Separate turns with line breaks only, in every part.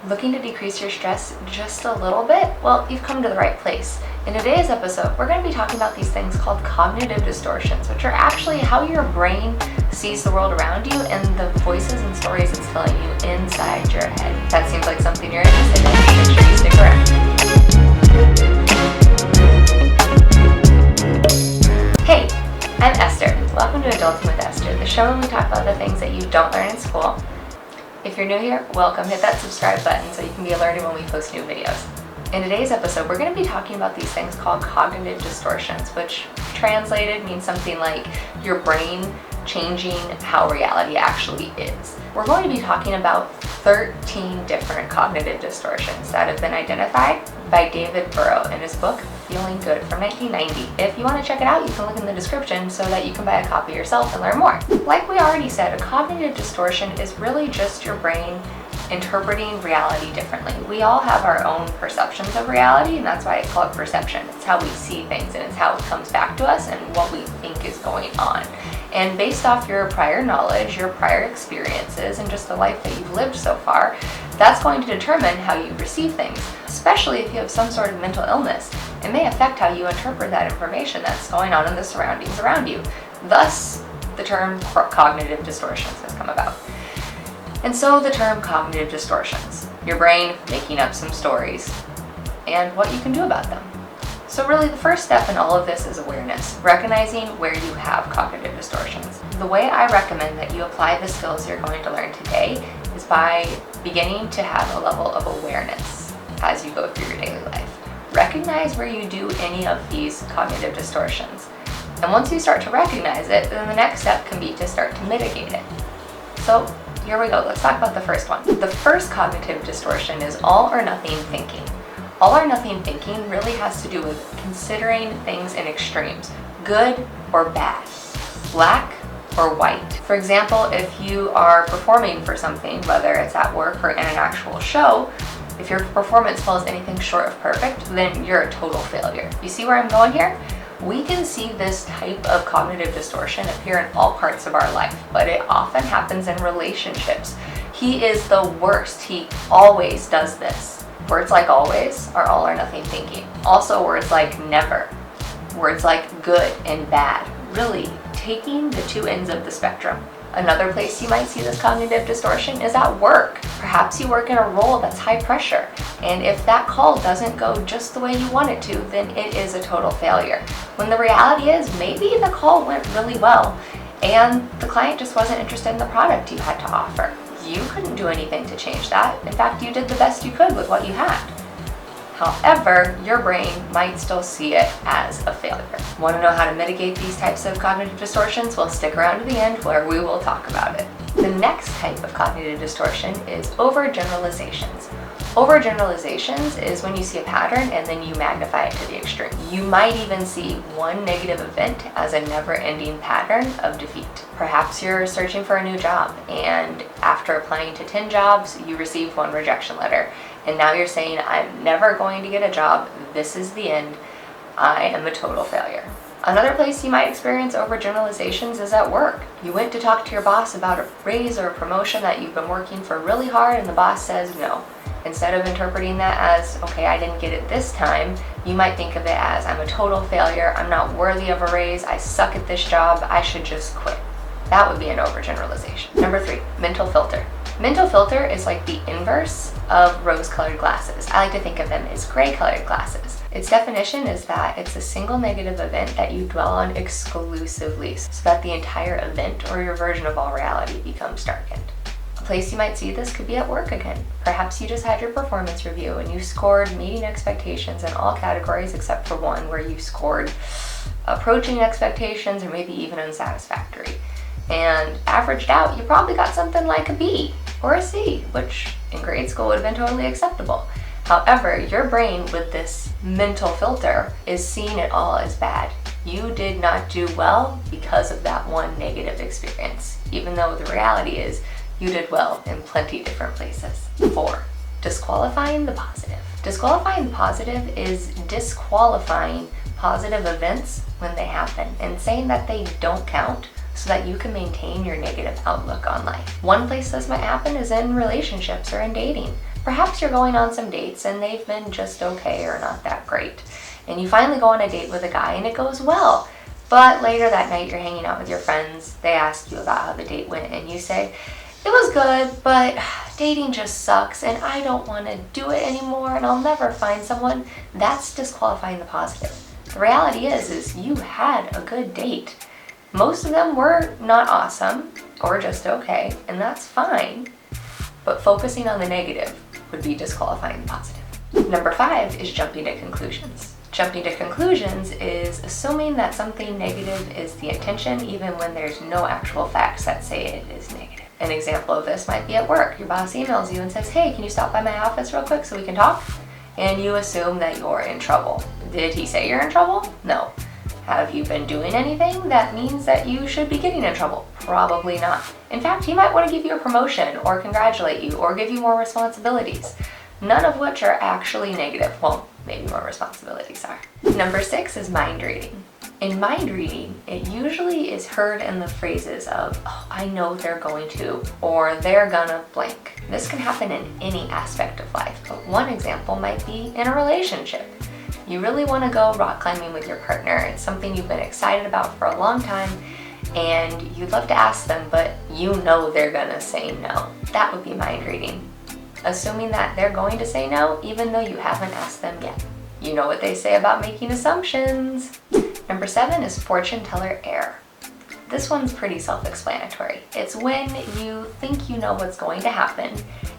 Looking to decrease your stress just a little bit? Well, you've come to the right place. In today's episode, we're going to be talking about these things called cognitive distortions, which are actually how your brain sees the world around you and the voices and stories it's telling you inside your head. That seems like something you're interested in. Make sure you stick around. Hey, I'm Esther. Welcome to Adulting with Esther, the show where we talk about the things that you don't learn in school. If you're new here, welcome. Hit that subscribe button so you can be alerted when we post new videos. In today's episode, we're going to be talking about these things called cognitive distortions, which translated means something like your brain changing how reality actually is. We're going to be talking about 13 different cognitive distortions that have been identified by David Burrow in his book, Feeling Good from 1990. If you want to check it out, you can look in the description so that you can buy a copy yourself and learn more. Like we already said, a cognitive distortion is really just your brain interpreting reality differently. We all have our own perceptions of reality, and that's why it's called perception. It's how we see things and it's how it comes back to us and what we think is going on. And based off your prior knowledge, your prior experiences, and just the life that you've lived so far, that's going to determine how you receive things, especially if you have some sort of mental illness. It may affect how you interpret that information that's going on in the surroundings around you. Thus, the term cognitive distortions has come about. And so the term cognitive distortions, your brain making up some stories, and what you can do about them. So really the first step in all of this is awareness, recognizing where you have cognitive distortions. The way I recommend that you apply the skills you're going to learn today is by beginning to have a level of awareness as you go through your daily life. Recognize where you do any of these cognitive distortions. And once you start to recognize it, then the next step can be to start to mitigate it. So here we go, let's talk about the first one. The first cognitive distortion is all or nothing thinking. All or nothing thinking really has to do with considering things in extremes, good or bad, black or white. For example, if you are performing for something, whether it's at work or in an actual show, if your performance falls anything short of perfect, then you're a total failure. You see where I'm going here? We can see this type of cognitive distortion appear in all parts of our life, but it often happens in relationships. He is the worst. He always does this. Words like always are all or nothing thinking. Also words like never, words like good and bad, really taking the two ends of the spectrum. Another place you might see this cognitive distortion is at work. Perhaps you work in a role that's high pressure, and if that call doesn't go just the way you want it to, then it is a total failure. When the reality is maybe the call went really well and the client just wasn't interested in the product you had to offer. You couldn't do anything to change that. In fact, you did the best you could with what you had. However, your brain might still see it as a failure. Want to know how to mitigate these types of cognitive distortions? Well, stick around to the end where we will talk about it. The next type of cognitive distortion is overgeneralizations. Overgeneralizations is when you see a pattern and then you magnify it to the extreme. You might even see one negative event as a never-ending pattern of defeat. Perhaps you're searching for a new job, and after applying to 10 jobs, you received one rejection letter. And now you're saying, I'm never going to get a job. This is the end. I am a total failure. Another place you might experience overgeneralizations is at work. You went to talk to your boss about a raise or a promotion that you've been working for really hard, and the boss says no. Instead of interpreting that as, okay, I didn't get it this time, you might think of it as, I'm a total failure, I'm not worthy of a raise, I suck at this job, I should just quit. That would be an overgeneralization. Number 3, mental filter. Mental filter is like the inverse of rose-colored glasses. I like to think of them as gray-colored glasses. Its definition is that it's a single negative event that you dwell on exclusively, so that the entire event or your version of all reality becomes darkened. A place you might see this could be at work again. Perhaps you just had your performance review and you scored meeting expectations in all categories except for one where you scored approaching expectations or maybe even unsatisfactory. And averaged out, you probably got something like a B or a C, which in grade school would have been totally acceptable. However, your brain with this mental filter is seeing it all as bad. You did not do well because of that one negative experience, even though the reality is you did well in plenty different places. 4, disqualifying the positive. Disqualifying the positive is disqualifying positive events when they happen and saying that they don't count so that you can maintain your negative outlook on life. One place this might happen is in relationships or in dating. Perhaps you're going on some dates and they've been just okay or not that great. And you finally go on a date with a guy and it goes well. But later that night you're hanging out with your friends, they ask you about how the date went and you say, it was good, but dating just sucks and I don't want to do it anymore and I'll never find someone. That's disqualifying the positive. The reality is you had a good date. Most of them were not awesome or just okay, and that's fine. But focusing on the negative would be disqualifying the positive. Number 5 is jumping to conclusions. Jumping to conclusions is assuming that something negative is the intention even when there's no actual facts that say it is negative. An example of this might be at work. Your boss emails you and says, hey, can you stop by my office real quick so we can talk? And you assume that you're in trouble. Did he say you're in trouble? No. Have you been doing anything that means that you should be getting in trouble? Probably not. In fact, he might want to give you a promotion or congratulate you or give you more responsibilities. None of which are actually negative. Well, maybe more responsibilities are. Number 6 is mind reading. In mind reading, it usually is heard in the phrases of, oh, I know they're going to, or they're gonna blank. This can happen in any aspect of life, but one example might be in a relationship. You really want to go rock climbing with your partner. It's something you've been excited about for a long time, and you'd love to ask them, but you know they're gonna say no. That would be mind reading. Assuming that they're going to say no, even though you haven't asked them yet. You know what they say about making assumptions. Number 7 is fortune teller error. This one's pretty self-explanatory. It's when you think you know what's going to happen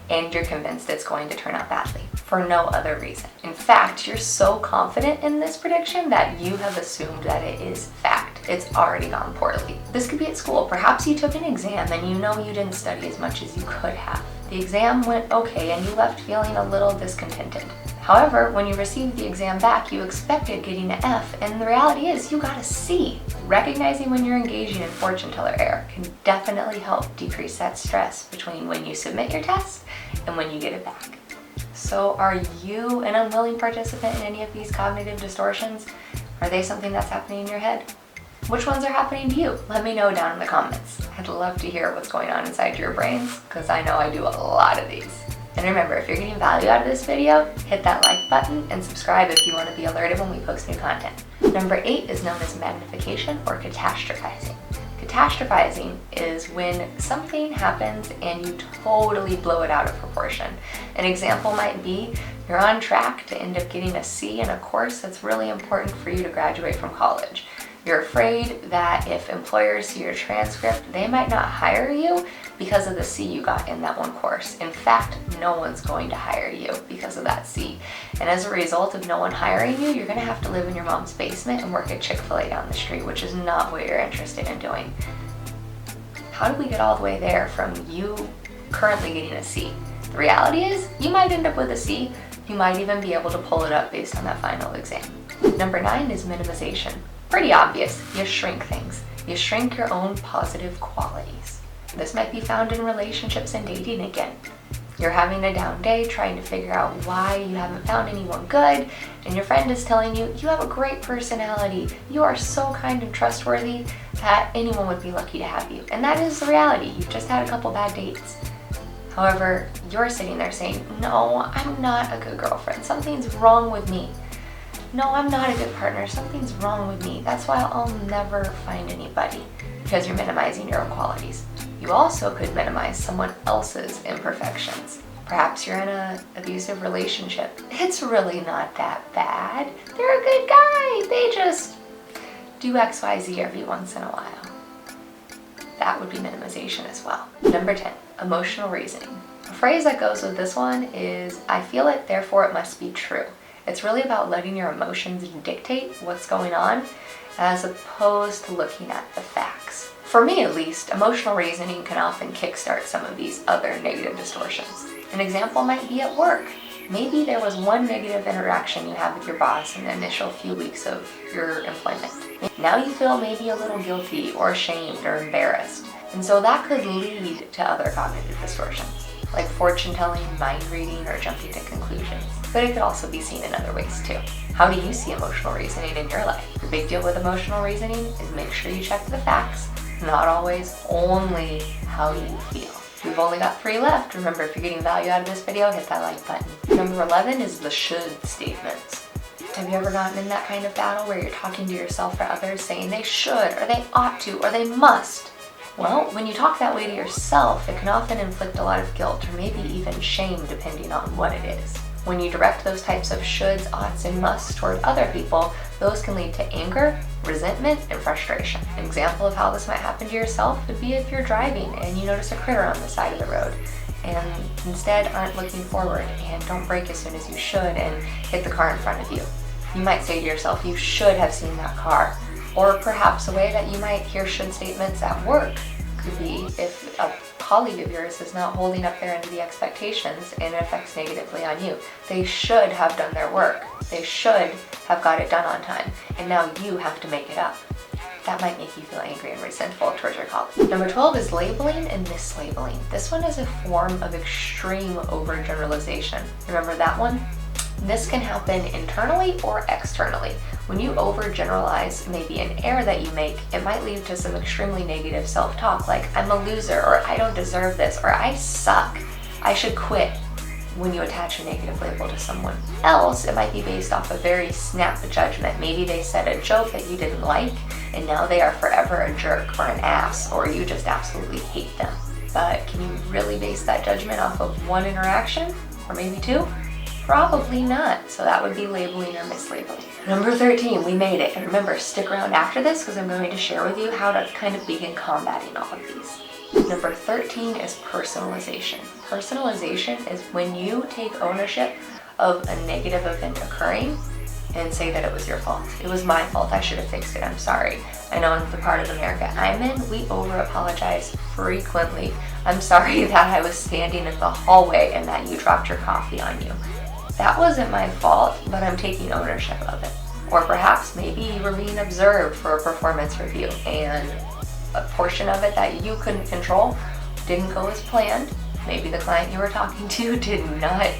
and you're convinced it's going to turn out badly for no other reason. In fact, you're so confident in this prediction that you have assumed that it is fact. It's already gone poorly. This could be at school. Perhaps you took an exam and you know you didn't study as much as you could have. The exam went okay and you left feeling a little discontented. However, when you received the exam back, you expected getting an F, and the reality is you got a C. Recognizing when you're engaging in fortune teller error can definitely help decrease that stress between when you submit your test and when you get it back. So are you an unwilling participant in any of these cognitive distortions? Are they something that's happening in your head? Which ones are happening to you? Let me know down in the comments. I'd love to hear what's going on inside your brains, because I know I do a lot of these. And remember, if you're getting value out of this video, hit that like button and subscribe if you want to be alerted when we post new content. Number 8 is known as magnification or catastrophizing. Catastrophizing is when something happens and you totally blow it out of proportion. An example might be you're on track to end up getting a C in a course that's really important for you to graduate from college. You're afraid that if employers see your transcript, they might not hire you because of the C you got in that one course. In fact, no one's going to hire you because of that C. And as a result of no one hiring you, you're gonna have to live in your mom's basement and work at Chick-fil-A down the street, which is not what you're interested in doing. How did we get all the way there from you currently getting a C? The reality is, you might end up with a C. You might even be able to pull it up based on that final exam. Number 9 is minimization. Pretty obvious. You shrink things. You shrink your own positive qualities. This might be found in relationships and dating again. You're having a down day trying to figure out why you haven't found anyone good, and your friend is telling you, you have a great personality, you are so kind and trustworthy that anyone would be lucky to have you. And that is the reality. You've just had a couple bad dates. However, you're sitting there saying, no, I'm not a good girlfriend. Something's wrong with me. No, I'm not a good partner. Something's wrong with me. That's why I'll never find anybody, because you're minimizing your own qualities. You also could minimize someone else's imperfections. Perhaps you're in an abusive relationship. It's really not that bad. They're a good guy. They just do XYZ every once in a while. That would be minimization as well. Number 10, emotional reasoning. A phrase that goes with this one is, I feel it, therefore it must be true. It's really about letting your emotions dictate what's going on, as opposed to looking at the facts. For me at least, emotional reasoning can often kickstart some of these other negative distortions. An example might be at work. Maybe there was one negative interaction you had with your boss in the initial few weeks of your employment. Now you feel maybe a little guilty or ashamed or embarrassed. And so that could lead to other cognitive distortions, like fortune telling, mind reading, or jumping to conclusions. But it could also be seen in other ways too. How do you see emotional reasoning in your life? The big deal with emotional reasoning is make sure you check the facts, not always only how you feel. You We've only got 3 left. Remember, if you're getting value out of this video, hit that like button. Number 11 is the should statements. Have you ever gotten in that kind of battle where you're talking to yourself or others saying they should, or they ought to, or they must? Well, when you talk that way to yourself, it can often inflict a lot of guilt or maybe even shame depending on what it is. When you direct those types of shoulds, oughts, and musts toward other people, those can lead to anger, resentment, and frustration. An example of how this might happen to yourself would be if you're driving and you notice a critter on the side of the road and instead aren't looking forward and don't brake as soon as you should and hit the car in front of you. You might say to yourself, you should have seen that car. Or perhaps a way that you might hear should statements at work could be if a colleague of yours is not holding up their end of the expectations and it affects negatively on you. They should have done their work. They should have got it done on time. And now you have to make it up. That might make you feel angry and resentful towards your colleague. Number 12 is labeling and mislabeling. This one is a form of extreme overgeneralization. Remember that one? This can happen internally or externally. When you overgeneralize maybe an error that you make, it might lead to some extremely negative self-talk like, I'm a loser, or I don't deserve this, or I suck, I should quit. When you attach a negative label to someone else, it might be based off a very snap judgment. Maybe they said a joke that you didn't like, and now they are forever a jerk or an ass, or you just absolutely hate them. But can you really base that judgment off of one interaction, or maybe 2? Probably not. So that would be labeling or mislabeling. Number 13, we made it. And remember, stick around after this because I'm going to share with you how to kind of begin combating all of these. Number 13 is personalization. Personalization is when you take ownership of a negative event occurring and say that it was your fault. It was my fault. I should have fixed it. I'm sorry. I know in the part of America I'm in, we over-apologize frequently. I'm sorry that I was standing in the hallway and that you dropped your coffee on you. That wasn't my fault, but I'm taking ownership of it. Or perhaps maybe you were being observed for a performance review and a portion of it that you couldn't control didn't go as planned. Maybe the client you were talking to did not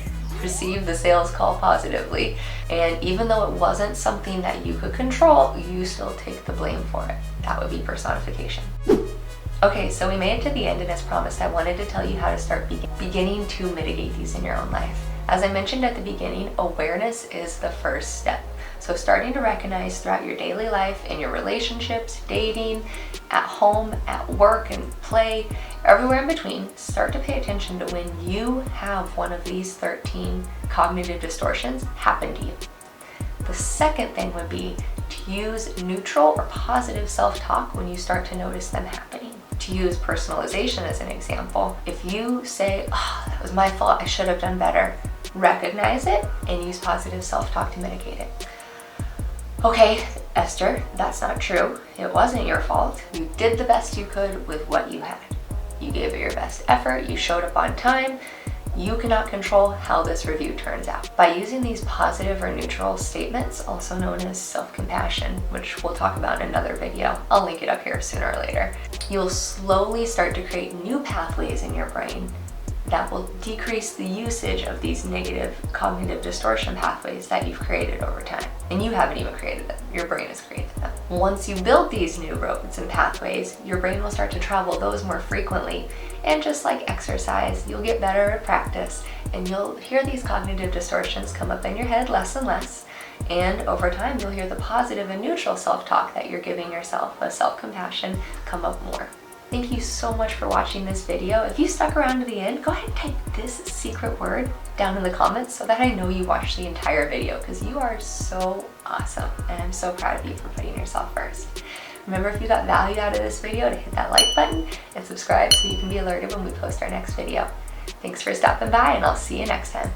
receive the sales call positively. And even though it wasn't something that you could control, you still take the blame for it. That would be personification. Okay, so we made it to the end, and as promised, I wanted to tell you how to start beginning to mitigate these in your own life. As I mentioned at the beginning, awareness is the first step. So starting to recognize throughout your daily life, in your relationships, dating, at home, at work and play, everywhere in between, start to pay attention to when you have one of these 13 cognitive distortions happen to you. The second thing would be to use neutral or positive self-talk when you start to notice them happening. To use personalization as an example, if you say, oh, that was my fault, I should have done better, recognize it and use positive self-talk to mitigate it. Okay, Esther, that's not true. It wasn't your fault. You did the best you could with what you had. You gave it your best effort, you showed up on time. You cannot control how this review turns out. By using these positive or neutral statements, also known as self-compassion, which we'll talk about in another video, I'll link it up here sooner or later, you'll slowly start to create new pathways in your brain that will decrease the usage of these negative cognitive distortion pathways that you've created over time. And you haven't even created them, your brain has created them. Once you build these new roads and pathways, your brain will start to travel those more frequently. And just like exercise, you'll get better at practice and you'll hear these cognitive distortions come up in your head less and less. And over time, you'll hear the positive and neutral self-talk that you're giving yourself, a self-compassion, come up more. Thank you so much for watching this video. If you stuck around to the end, go ahead and type this secret word down in the comments so that I know you watched the entire video, because you are so awesome and I'm so proud of you for putting yourself first. Remember, if you got value out of this video, to hit that like button and subscribe so you can be alerted when we post our next video. Thanks for stopping by, and I'll see you next time.